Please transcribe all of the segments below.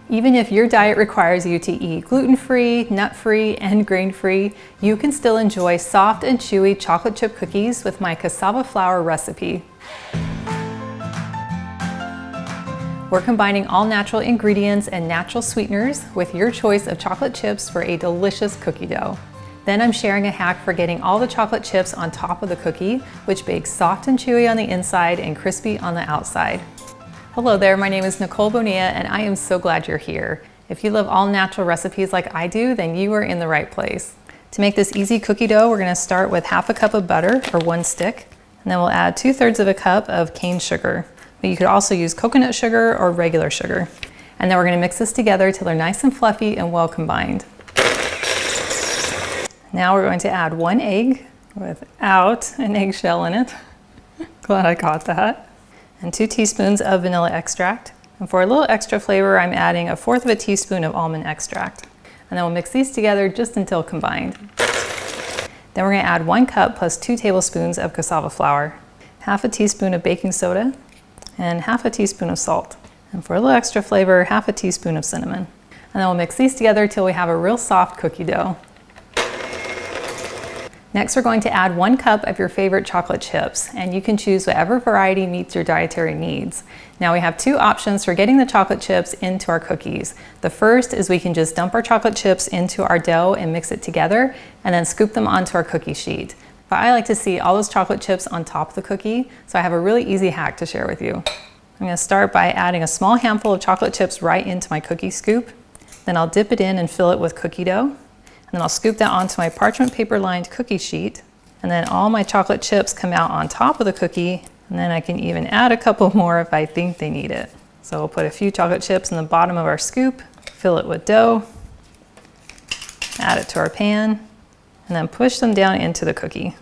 Even if your diet requires you to eat gluten-free, nut-free, and grain-free, you can still enjoy soft and chewy chocolate chip cookies with my cassava flour recipe. We're combining all natural ingredients and natural sweeteners with your choice of chocolate chips for a delicious cookie dough. Then I'm sharing a hack for getting all the chocolate chips on top of the cookie, which bakes soft and chewy on the inside and crispy on the outside. Hello there, my name is Nicole Bonilla and I am so glad you're here. If you love all natural recipes like I do, then you are in the right place. To make this easy cookie dough, we're gonna start with half a cup of butter, or 1 stick, and then we'll add 2/3 of a cup of cane sugar. But you could also use coconut sugar or regular sugar. And then we're gonna mix this together till they're nice and fluffy and well combined. Now we're going to add 1 egg without an eggshell in it. Glad I caught that. And 2 teaspoons of vanilla extract. And for a little extra flavor, I'm adding 1/4 teaspoon of almond extract. And then we'll mix these together just until combined. Then we're gonna add 1 cup plus 2 tablespoons of cassava flour, 1/2 teaspoon of baking soda, and 1/2 teaspoon of salt. And for a little extra flavor, 1/2 teaspoon of cinnamon. And then we'll mix these together till we have a real soft cookie dough. Next, we're going to add 1 cup of your favorite chocolate chips, and you can choose whatever variety meets your dietary needs. Now we have 2 options for getting the chocolate chips into our cookies. The first is we can just dump our chocolate chips into our dough and mix it together, and then scoop them onto our cookie sheet. But I like to see all those chocolate chips on top of the cookie, so I have a really easy hack to share with you. I'm gonna start by adding a small handful of chocolate chips right into my cookie scoop. Then I'll dip it in and fill it with cookie dough. And then I'll scoop that onto my parchment paper lined cookie sheet. And then all my chocolate chips come out on top of the cookie. And then I can even add a couple more if I think they need it. So we'll put a few chocolate chips in the bottom of our scoop, fill it with dough, add it to our pan, and then push them down into the cookie.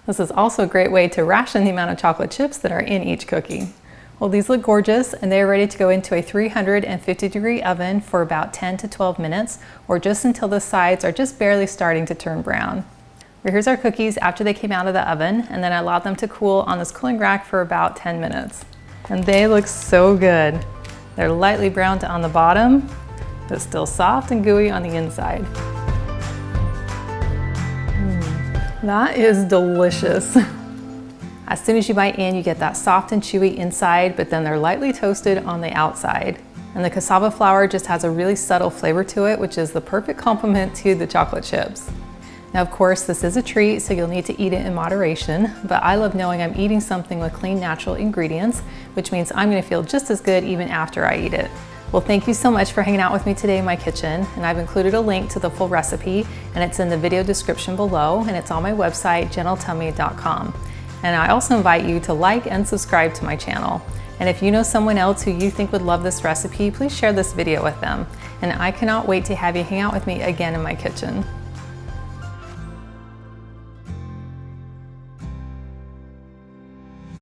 This is also a great way to ration the amount of chocolate chips that are in each cookie. Well, these look gorgeous and they're ready to go into a 350-degree oven for about 10 to 12 minutes, or just until the sides are just barely starting to turn brown. Well, here's our cookies after they came out of the oven, and then I allowed them to cool on this cooling rack for about 10 minutes. And they look so good. They're lightly browned on the bottom, but still soft and gooey on the inside. That is delicious. As soon as you bite in, you get that soft and chewy inside, but then they're lightly toasted on the outside. And the cassava flour just has a really subtle flavor to it, which is the perfect complement to the chocolate chips. Now, of course, this is a treat, so you'll need to eat it in moderation, but I love knowing I'm eating something with clean, natural ingredients, which means I'm gonna feel just as good even after I eat it. Well, thank you so much for hanging out with me today in my kitchen, and I've included a link to the full recipe, and it's in the video description below, and it's on my website, gentletummy.com. And I also invite you to like and subscribe to my channel. And if you know someone else who you think would love this recipe, please share this video with them. And I cannot wait to have you hang out with me again in my kitchen.